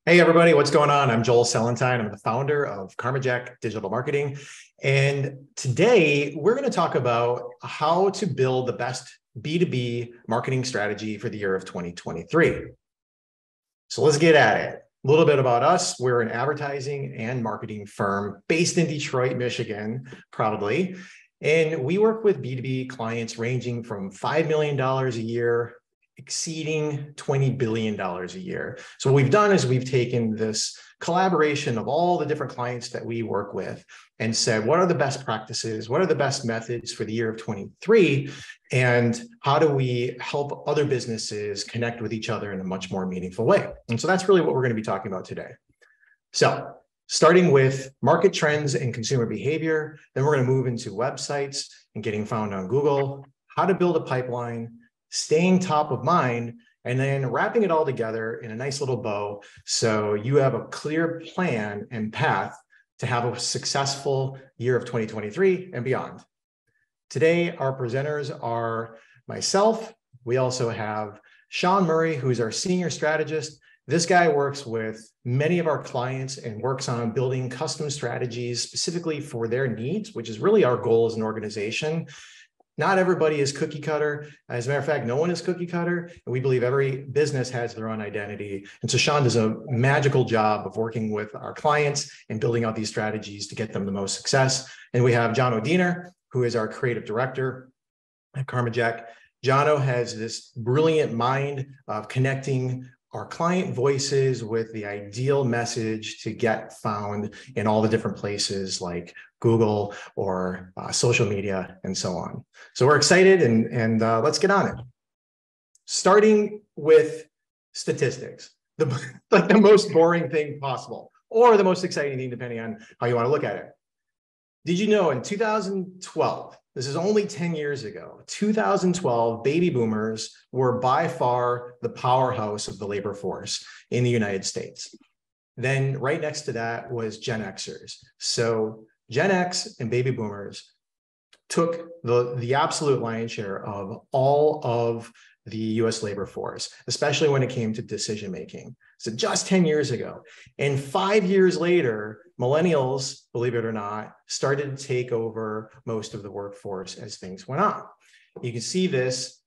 Hey everybody, what's going on? I'm Joel Selentine. I'm the founder of KarmaJack Digital Marketing. And today we're going to talk about how to build the best B2B marketing strategy for the year of 2023. So let's get at it. A little bit about us. We're an advertising and marketing firm based in Detroit, Michigan, proudly. And we work with B2B clients ranging from $5 million a year exceeding $20 billion a year. So what we've done is we've taken this collaboration of all the different clients that we work with and said, what are the best practices? What are the best methods for the year of 23? And how do we help other businesses connect with each other in a much more meaningful way? And so that's really what we're going to be talking about today. So starting with market trends and consumer behavior, then we're going to move into websites and getting found on Google, how to build a pipeline, staying top of mind, and then wrapping it all together in a nice little bow so you have a clear plan and path to have a successful year of 2023 and beyond. Today, our presenters are myself. We also have Sean Murray, who's our senior strategist. This guy works with many of our clients and works on building custom strategies specifically for their needs, which is really our goal as an organization. Not everybody is cookie cutter. As a matter of fact, no one is cookie cutter. And we believe every business has their own identity. And so Sean does a magical job of working with our clients and building out these strategies to get them the most success. And we have John O'Deener, who is our creative director at KarmaJack. Jono has this brilliant mind of connecting our client voices with the ideal message to get found in all the different places like Google or social media and so on. So we're excited and let's get on it. Starting with statistics, like the most boring thing possible or the most exciting thing, depending on how you want to look at it. Did you know in 2012, this is only 10 years ago, 2012, baby boomers were by far the powerhouse of the labor force in the United States. Then right next to that was Gen Xers. So Gen X and baby boomers took the absolute lion's share of all of the US labor force, especially when it came to decision making. So just 10 years ago. And 5 years later, millennials, believe it or not, started to take over most of the workforce as things went on. You can see this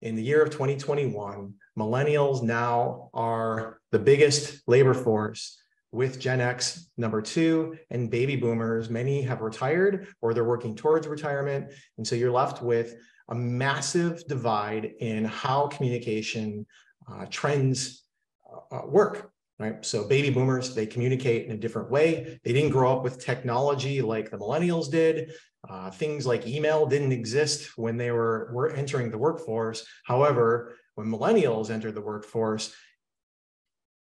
in the year of 2021. Millennials now are the biggest labor force, with Gen X number 2 and baby boomers. Many have retired or they're working towards retirement. And so you're left with a massive divide in how communication trends work, right? So baby boomers, they communicate in a different way. They didn't grow up with technology like the millennials did. Things like email didn't exist when they were entering the workforce. However, when millennials entered the workforce,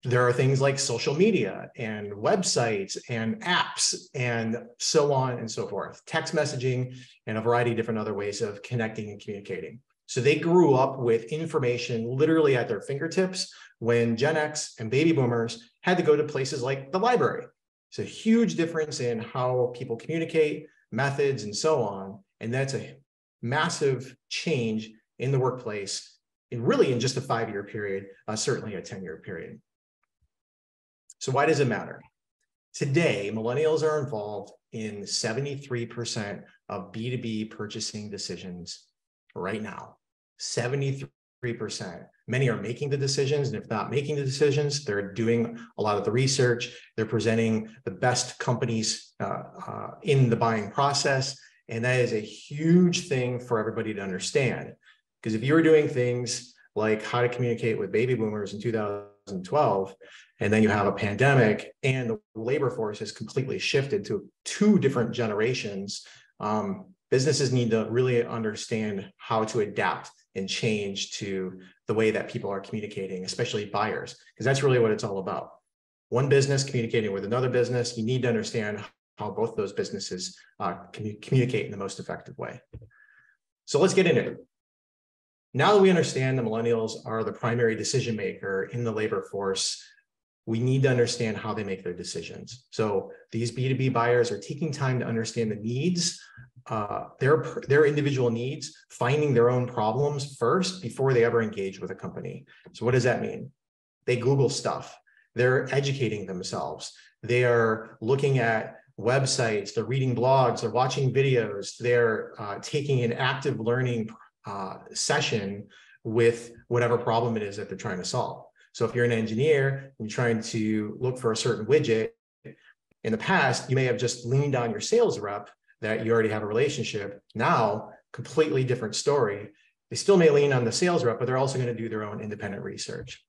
there are things like social media and websites and apps and so on and so forth, text messaging and a variety of different other ways of connecting and communicating. So they grew up with information literally at their fingertips when Gen X and baby boomers had to go to places like the library. It's a huge difference in how people communicate, methods, and so on. And that's a massive change in the workplace in just a 5-year period, certainly a 10-year period. So why does it matter? Today, millennials are involved in 73% of B2B purchasing decisions right now. 73%. Many are making the decisions, and if not making the decisions, they're doing a lot of the research. They're presenting the best companies in the buying process. And that is a huge thing for everybody to understand. Because if you were doing things like how to communicate with baby boomers in 2012, and then you have a pandemic and the labor force has completely shifted to 2 different generations, businesses need to really understand how to adapt and change to the way that people are communicating, especially buyers, because that's really what it's all about. One business communicating with another business, you need to understand how both those businesses can communicate in the most effective way. So let's get into it. Now that we understand the millennials are the primary decision maker in the labor force, we need to understand how they make their decisions. So these B2B buyers are taking time to understand the needs, their individual needs, finding their own problems first before they ever engage with a company. So what does that mean? They Google stuff. they're educating themselves. They are looking at websites, they're reading blogs, they're watching videos, they're taking an active learning session with whatever problem it is that they're trying to solve. So if you're an engineer and you're trying to look for a certain widget, in the past, you may have just leaned on your sales rep that you already have a relationship. Now, completely different story. They still may lean on the sales rep, but they're also going to do their own independent research.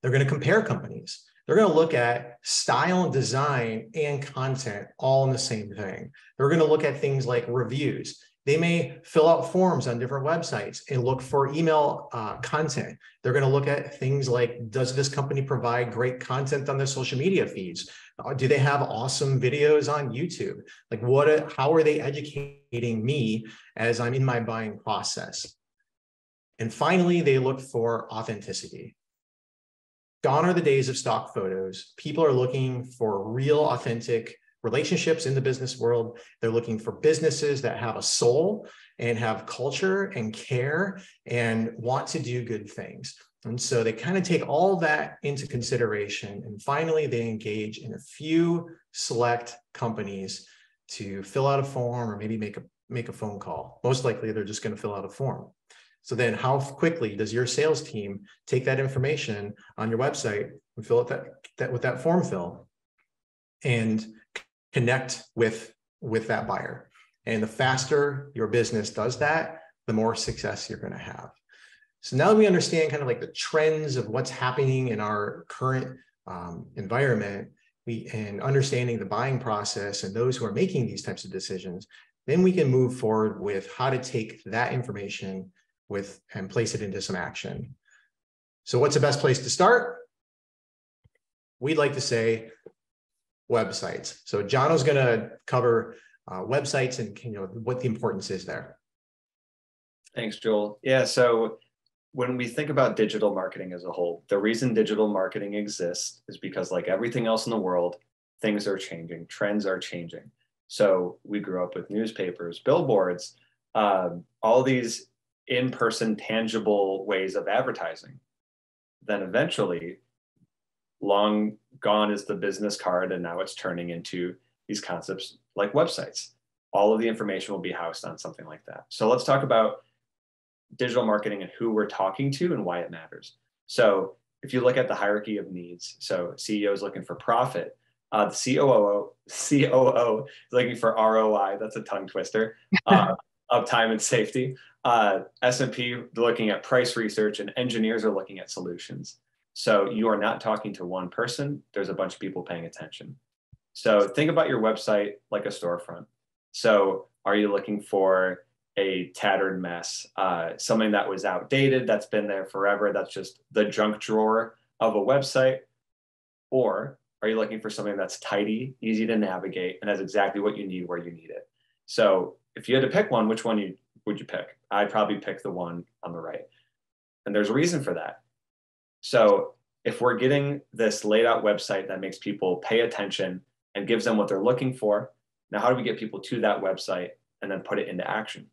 They're going to compare companies. They're going to look at style and design and content all in the same thing. They're going to look at things like reviews. They may fill out forms on different websites and look for email content. They're going to look at things like, does this company provide great content on their social media feeds? Do they have awesome videos on YouTube? Like how are they educating me as I'm in my buying process? And finally, they look for authenticity. Gone are the days of stock photos. People are looking for real, authentic relationships in the business world. They're looking for businesses that have a soul and have culture and care and want to do good things. And so they kind of take all that into consideration. And finally, they engage in a few select companies to fill out a form or maybe make a phone call. Most likely, they're just going to fill out a form. So then how quickly does your sales team take that information on your website and fill out that with that form fill and connect with that buyer? And the faster your business does that, the more success you're going to have. So now that we understand kind of like the trends of what's happening in our current environment, and understanding the buying process and those who are making these types of decisions, then we can move forward with how to take that information and place it into some action. So what's the best place to start? We'd like to say websites. So Jono's going to cover websites and what the importance is there. Thanks, Joel. Yeah, so when we think about digital marketing as a whole, the reason digital marketing exists is because, like everything else in the world, things are changing, trends are changing. So we grew up with newspapers, billboards, all these in-person tangible ways of advertising. Then eventually, long gone is the business card, and now it's turning into these concepts like websites. All of the information will be housed on something like that. So let's talk about digital marketing and who we're talking to and why it matters. So if you look at the hierarchy of needs, so CEO is looking for profit, the COO is looking for ROI, that's a tongue twister, uptime and safety. S&P looking at price research, and engineers are looking at solutions. So you are not talking to one person, there's a bunch of people paying attention. So think about your website like a storefront. So are you looking for a tattered mess, something that was outdated, that's been there forever, that's just the junk drawer of a website? Or are you looking for something that's tidy, easy to navigate, and has exactly what you need where you need it? So if you had to pick one, which one would you pick? I'd probably pick the one on the right. And there's a reason for that. So if we're getting this laid out website that makes people pay attention and gives them what they're looking for, now how do we get people to that website and then put it into action?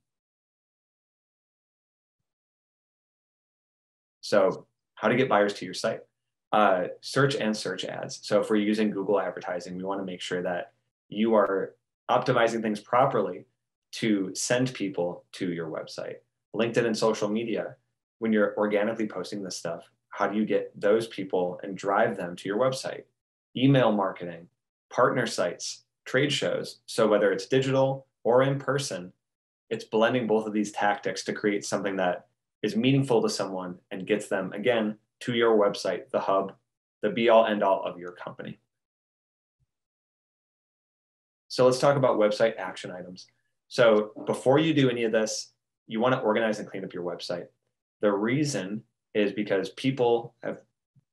So how to get buyers to your site? Search and search ads. So if we're using Google advertising, we want to make sure that you are optimizing things properly to send people to your website. LinkedIn and social media, when you're organically posting this stuff, how do you get those people and drive them to your website? Email marketing, partner sites, trade shows. So whether it's digital or in person, it's blending both of these tactics to create something that is meaningful to someone and gets them, again, to your website, the hub, the be-all, end-all of your company. So let's talk about website action items. So before you do any of this, you want to organize and clean up your website. The reason is because people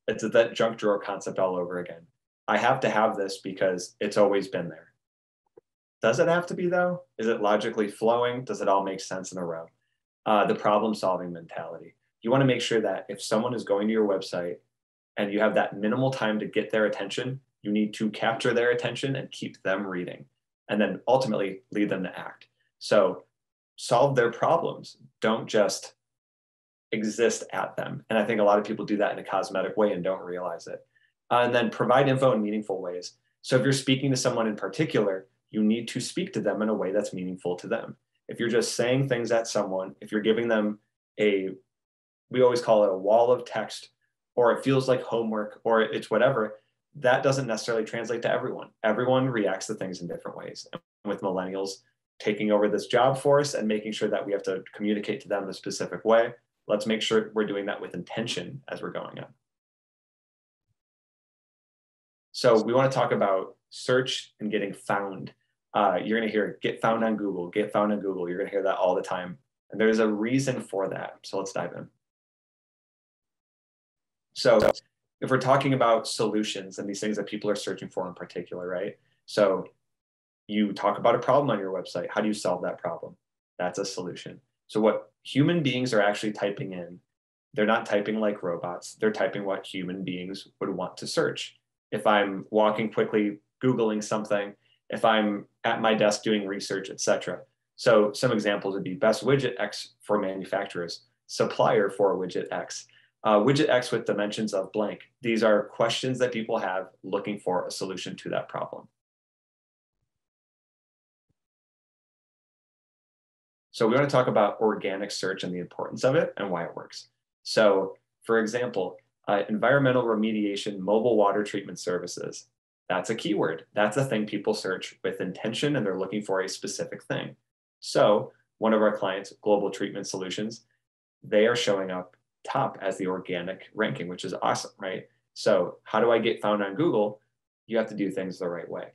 it's that junk drawer concept all over again. I have to have this because it's always been there. Does it have to be though? Is it logically flowing? Does it all make sense in a row? The problem-solving mentality. You want to make sure that if someone is going to your website and you have that minimal time to get their attention, you need to capture their attention and keep them reading, and then ultimately lead them to act. So solve their problems. Don't just exist at them. And I think a lot of people do that in a cosmetic way and don't realize it. And then provide info in meaningful ways. So if you're speaking to someone in particular, you need to speak to them in a way that's meaningful to them. If you're just saying things at someone, if you're giving them we always call it a wall of text, or it feels like homework, or it's whatever, that doesn't necessarily translate to everyone. Everyone reacts to things in different ways. And with millennials taking over this job for us and making sure that we have to communicate to them in a specific way, let's make sure we're doing that with intention as we're going on. So we want to talk about search and getting found. You're going to hear get found on Google, get found on Google. You're going to hear that all the time. And there's a reason for that. So let's dive in. So if we're talking about solutions and these things that people are searching for in particular, right? So you talk about a problem on your website. How do you solve that problem? That's a solution. So what human beings are actually typing in, they're not typing like robots. They're typing what human beings would want to search. If I'm walking quickly, Googling something, if I'm at my desk doing research, etc. So some examples would be best widget X for manufacturers, supplier for widget X, widget X with dimensions of blank. These are questions that people have looking for a solution to that problem. So we want to talk about organic search and the importance of it and why it works. So for example, environmental remediation, mobile water treatment services. That's a keyword. That's a thing people search with intention and they're looking for a specific thing. So one of our clients, Global Treatment Solutions, they are showing up top as the organic ranking, which is awesome, right? So how do I get found on Google? You have to do things the right way.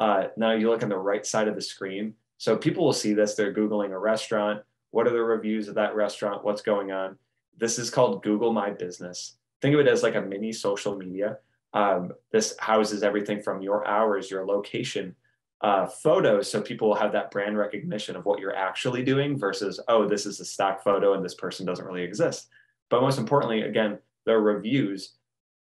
Now you look on the right side of the screen. So people will see this, they're Googling a restaurant. What are the reviews of that restaurant? What's going on? This is called Google My Business. Think of it as like a mini social media. This houses everything from your hours, your location, photos. So people will have that brand recognition of what you're actually doing versus, oh, this is a stock photo and this person doesn't really exist. But most importantly, again, the reviews.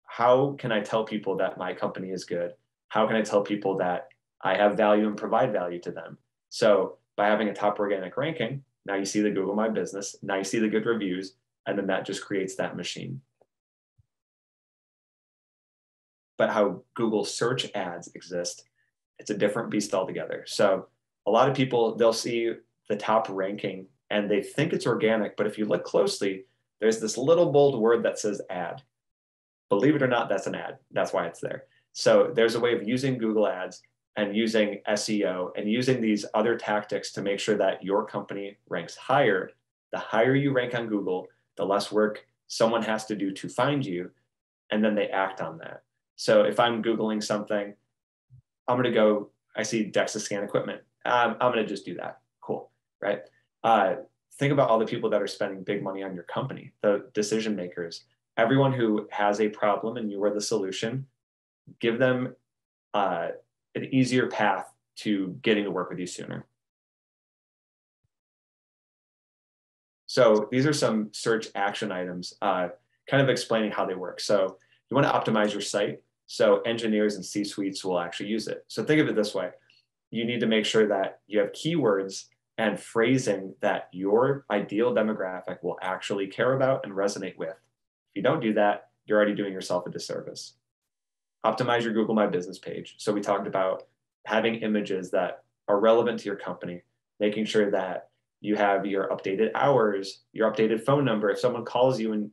How can I tell people that my company is good? How can I tell people that I have value and provide value to them? So by having a top organic ranking, now you see the Google My Business, now you see the good reviews, and then that just creates that machine. But how Google search ads exist, it's a different beast altogether. So a lot of people, they'll see the top ranking and they think it's organic, but if you look closely, there's this little bold word that says ad. Believe it or not, that's an ad. That's why it's there. So there's a way of using Google Ads and using SEO and using these other tactics to make sure that your company ranks higher. The higher you rank on Google, the less work someone has to do to find you, and then they act on that. So if I'm Googling something, I'm going to go, I see DEXA scan equipment. I'm going to just do that. Cool, right? Think about all the people that are spending big money on your company, the decision makers, everyone who has a problem and you are the solution. Give them an easier path to getting to work with you sooner. So these are some search action items, kind of explaining how they work. So you want to optimize your site. So engineers and C-suites will actually use it. So think of it this way. You need to make sure that you have keywords and phrasing that your ideal demographic will actually care about and resonate with. If you don't do that, you're already doing yourself a disservice. Optimize your Google My Business page. So we talked about having images that are relevant to your company, making sure that you have your updated hours, your updated phone number. If someone calls you and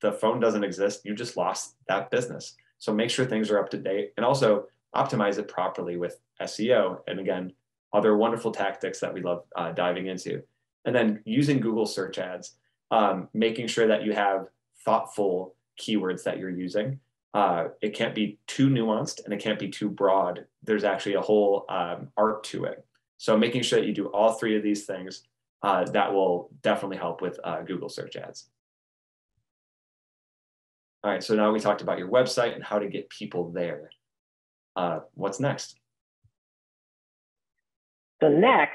the phone doesn't exist, you just lost that business. So make sure things are up to date and also optimize it properly with SEO. And again, other wonderful tactics that we love diving into. And then using Google search ads, making sure that you have thoughtful keywords that you're using. It can't be too nuanced and it can't be too broad. There's actually a whole art to it. So making sure that you do all three of these things, that will definitely help with Google search ads. All right, so now we talked about your website and how to get people there. What's next? So next,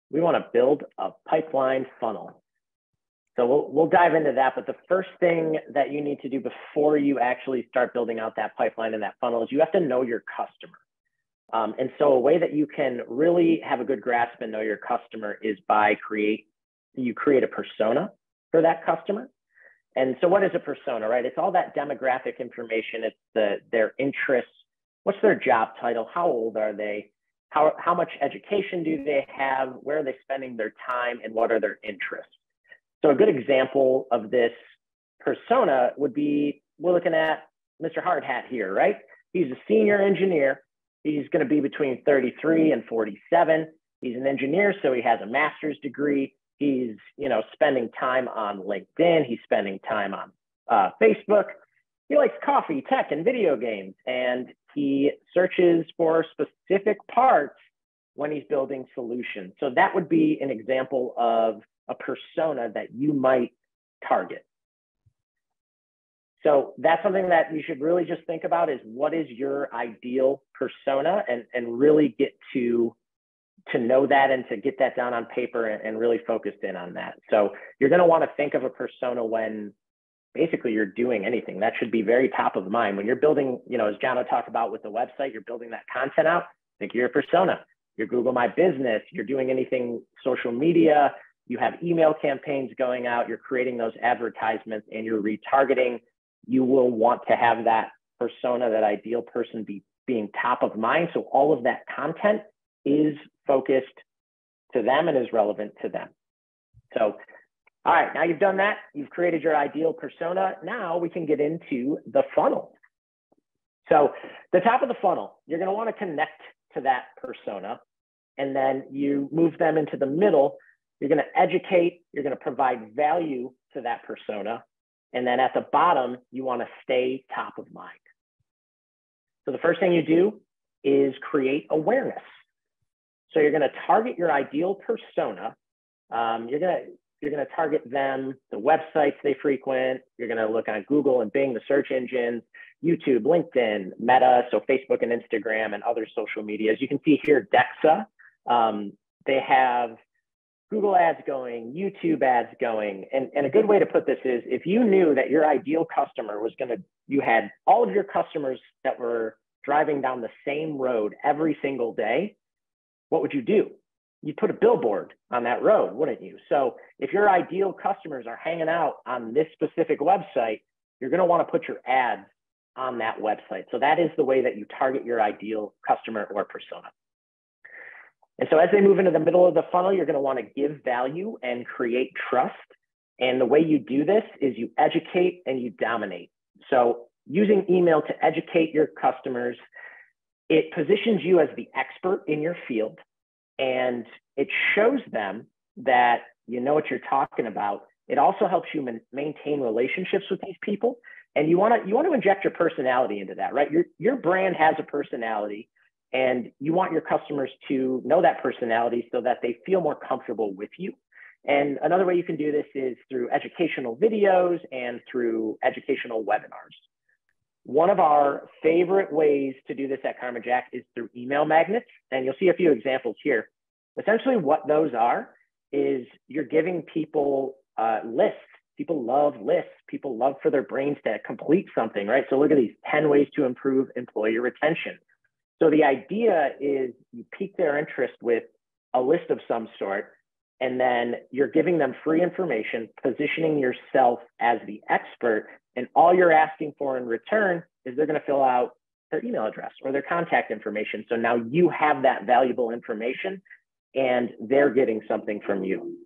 we want to build a pipeline funnel. So we'll dive into that, but the first thing that you need to do before you actually start building out that pipeline and that funnel is you have to know your customer. And so a way that you can really have a good grasp and know your customer is by you create a persona for that customer. And so what is a persona, right? It's all that demographic information. It's their interests. What's their job title? How old are they? How much education do they have? Where are they spending their time? And what are their interests? So a good example of this persona would be, we're looking at Mr. Hardhat here, right? He's a senior engineer. He's going to be between 33 and 47. He's an engineer, so he has a master's degree. He's, spending time on LinkedIn. He's spending time on Facebook. He likes coffee, tech, and video games, and he searches for specific parts when he's building solutions. So that would be an example of a persona that you might target. So that's something that you should really just think about, is what is your ideal persona, and really get to know that and to get that down on paper and really focus in on that. So you're going to want to think of a persona when basically you're doing anything. That should be very top of mind. When you're building, as John will talk about with the website, you're building that content out, think of your persona. Your Google My Business, you're doing anything social media, you have email campaigns going out, you're creating those advertisements and you're retargeting. You will want to have that persona, that ideal person being top of mind. So all of that content is focused to them and is relevant to them. So, all right, now you've done that. You've created your ideal persona. Now we can get into the funnel. So the top of the funnel, you're going to want to connect to that persona, and then you move them into the middle. You're going to educate, you're going to provide value to that persona. And then at the bottom, you want to stay top of mind. So the first thing you do is create awareness. So you're going to target your ideal persona. You're going to target them, the websites they frequent. You're going to look on Google and Bing, the search engines, YouTube, LinkedIn, Meta, so Facebook and Instagram, and other social media. As you can see here, DEXA, they have Google ads going, YouTube ads going. And a good way to put this is, if you knew that your ideal customer you had all of your customers that were driving down the same road every single day, what would you do? You'd put a billboard on that road, wouldn't you? So if your ideal customers are hanging out on this specific website, you're going to want to put your ads on that website. So that is the way that you target your ideal customer or persona. And so as they move into the middle of the funnel, you're going to want to give value and create trust. And the way you do this is you educate and you dominate. So using email to educate your customers, it positions you as the expert in your field, and it shows them that you know what you're talking about. It also helps you maintain relationships with these people. And you want to inject your personality into that, right? Your brand has a personality, and you want your customers to know that personality so that they feel more comfortable with you. And another way you can do this is through educational videos and through educational webinars. One of our favorite ways to do this at Karma Jack is through email magnets. And you'll see a few examples here. Essentially what those are is you're giving people lists. People love lists. People love for their brains to complete something, right? So look at these 10 ways to improve employee retention. So the idea is you pique their interest with a list of some sort, and then you're giving them free information, positioning yourself as the expert, and all you're asking for in return is they're going to fill out their email address or their contact information. So now you have that valuable information and they're getting something from you.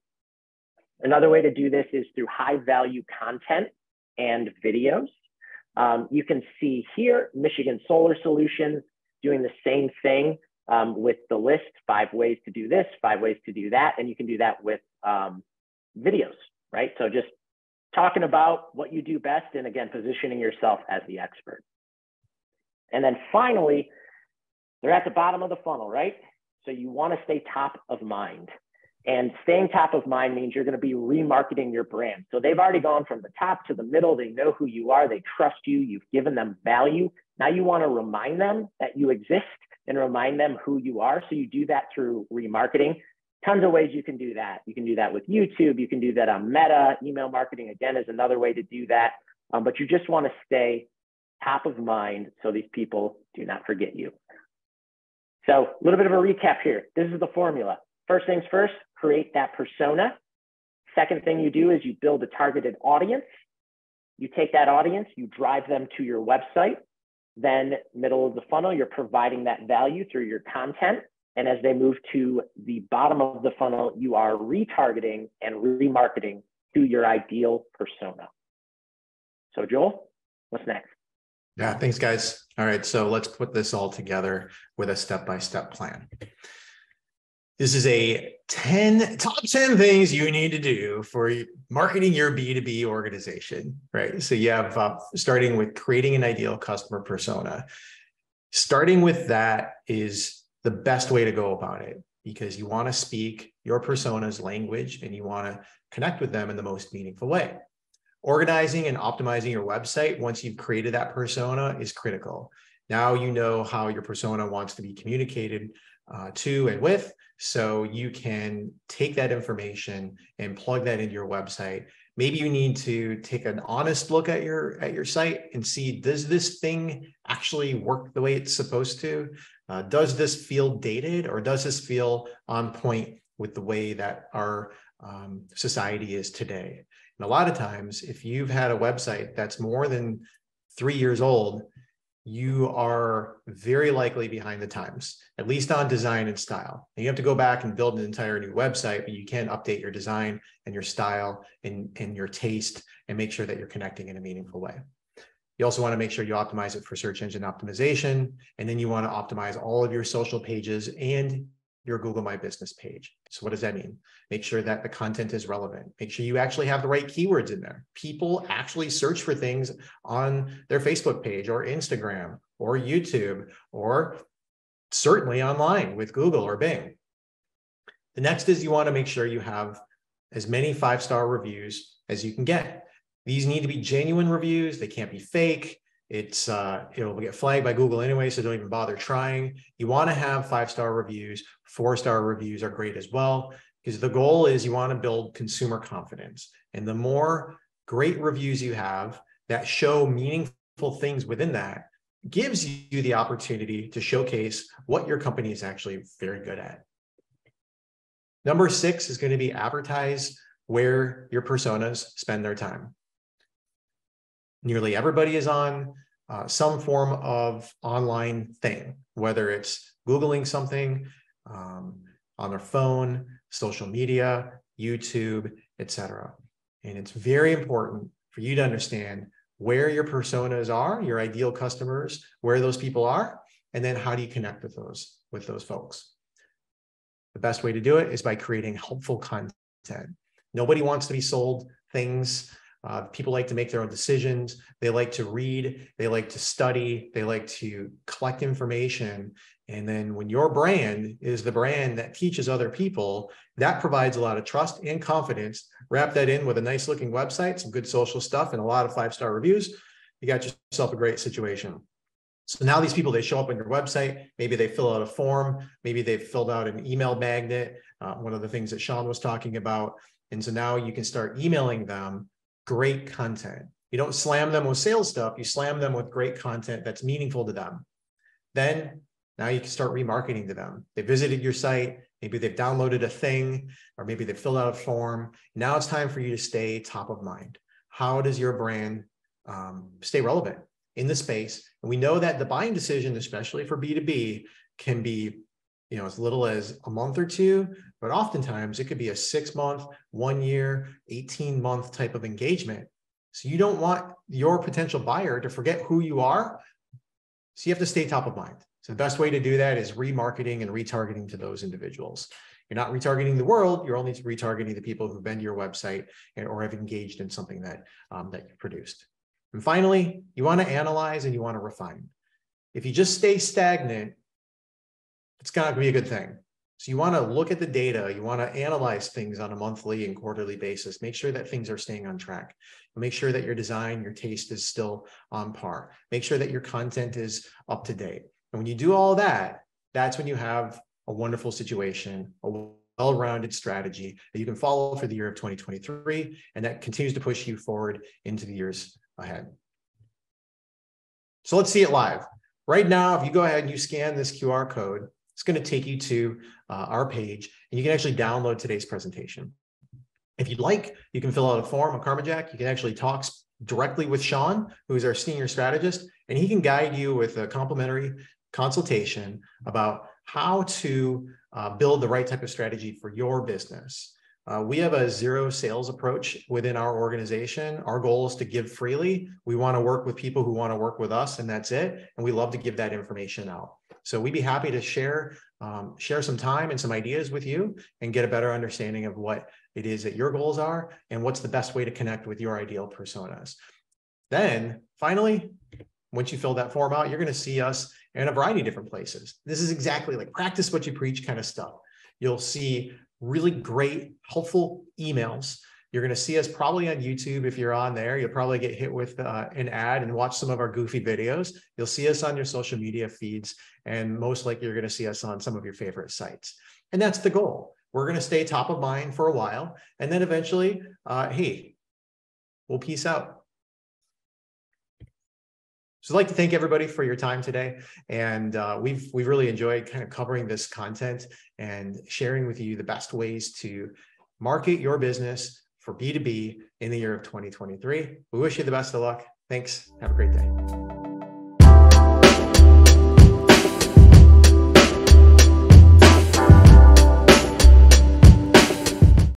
Another way to do this is through high value content and videos. You can see here, Michigan Solar Solutions doing the same thing with the list, 5 ways to do this, 5 ways to do that. And you can do that with videos, right? So just talking about what you do best, and again, positioning yourself as the expert. And then finally, they're at the bottom of the funnel, right? So you want to stay top of mind. And staying top of mind means you're going to be remarketing your brand. So they've already gone from the top to the middle. They know who you are. They trust you. You've given them value. Now you want to remind them that you exist and remind them who you are. So you do that through remarketing. Tons of ways you can do that. You can do that with YouTube. You can do that on Meta. Email marketing, again, is another way to do that. But you just want to stay top of mind so these people do not forget you. So a little bit of a recap here. This is the formula. First things first, create that persona. Second thing you do is you build a targeted audience. You take that audience, you drive them to your website, then middle of the funnel, you're providing that value through your content. And as they move to the bottom of the funnel, you are retargeting and remarketing to your ideal persona. So Joel, what's next? Yeah, thanks, guys. All right, so let's put this all together with a step-by-step plan. This is a top 10 things you need to do for marketing your B2B organization, right? So you have starting with creating an ideal customer persona. Starting with that is the best way to go about it, because you want to speak your persona's language and you want to connect with them in the most meaningful way. Organizing and optimizing your website once you've created that persona is critical. Now you know how your persona wants to be communicated to and with, so you can take that information and plug that into your website. Maybe you need to take an honest look at your site and see, does this thing actually work the way it's supposed to? Does this feel dated, or does this feel on point with the way that our society is today? And a lot of times, if you've had a website that's more than 3 years old, you are very likely behind the times, at least on design and style. And you have to go back and build an entire new website, but you can update your design and your style and your taste and make sure that you're connecting in a meaningful way. You also want to make sure you optimize it for search engine optimization. And then you want to optimize all of your social pages and your Google My Business page. So what does that mean? Make sure that the content is relevant. Make sure you actually have the right keywords in there. People actually search for things on their Facebook page or Instagram or YouTube, or certainly online with Google or Bing. The next is you want to make sure you have as many 5-star reviews as you can get. These need to be genuine reviews. They can't be fake. It'll get flagged by Google anyway, so don't even bother trying. You want to have 5-star reviews. 4-star reviews are great as well, because the goal is you want to build consumer confidence. And the more great reviews you have that show meaningful things within that, gives you the opportunity to showcase what your company is actually very good at. Number 6 is going to be advertise where your personas spend their time. Nearly everybody is on some form of online thing, whether it's Googling something on their phone, social media, YouTube, etc. And it's very important for you to understand where your personas are, your ideal customers, where those people are, and then how do you connect with those folks. The best way to do it is by creating helpful content. Nobody wants to be sold things. People like to make their own decisions. They like to read. They like to study. They like to collect information. And then when your brand is the brand that teaches other people, that provides a lot of trust and confidence. Wrap that in with a nice looking website, some good social stuff, and a lot of 5-star reviews. You got yourself a great situation. So now these people, they show up on your website. Maybe they fill out a form. Maybe they've filled out an email magnet, one of the things that Sean was talking about. And so now you can start emailing them great content. You don't slam them with sales stuff. You slam them with great content that's meaningful to them. Then now you can start remarketing to them. They visited your site. Maybe they've downloaded a thing, or maybe they filled out a form. Now it's time for you to stay top of mind. How does your brand stay relevant in the space? And we know that the buying decision, especially for B2B, can be as little as a month or 2, but oftentimes it could be a 6-month, 1 year, 18-month type of engagement. So you don't want your potential buyer to forget who you are. So you have to stay top of mind. So the best way to do that is remarketing and retargeting to those individuals. You're not retargeting the world. You're only retargeting the people who've been to your website or have engaged in something that you produced. And finally, you want to analyze and you want to refine. If you just stay stagnant, it's not going to be a good thing. So you want to look at the data. You want to analyze things on a monthly and quarterly basis. Make sure that things are staying on track. Make sure that your design, your taste is still on par. Make sure that your content is up to date. And when you do all that, that's when you have a wonderful situation, a well-rounded strategy that you can follow for the year of 2023, and that continues to push you forward into the years ahead. So let's see it live. Right now, if you go ahead and you scan this QR code, it's going to take you to our page, and you can actually download today's presentation. If you'd like, you can fill out a form on CarmaJack. You can actually talk directly with Sean, who's our senior strategist, and he can guide you with a complimentary consultation about how to build the right type of strategy for your business. We have a zero sales approach within our organization. Our goal is to give freely. We want to work with people who want to work with us, and that's it. And we love to give that information out. So we'd be happy to share some time and some ideas with you and get a better understanding of what it is that your goals are and what's the best way to connect with your ideal personas. Then finally, once you fill that form out, you're going to see us in a variety of different places. This is exactly like practice what you preach kind of stuff. You'll see really great, helpful emails. You're going to see us probably on YouTube. If you're on there, you'll probably get hit with an ad and watch some of our goofy videos. You'll see us on your social media feeds, and most likely you're going to see us on some of your favorite sites. And that's the goal. We're going to stay top of mind for a while, and then eventually, hey, we'll peace out. So I'd like to thank everybody for your time today. And we've really enjoyed kind of covering this content and sharing with you the best ways to market your business for B2B in the year of 2023. We wish you the best of luck. Thanks. Have a great day.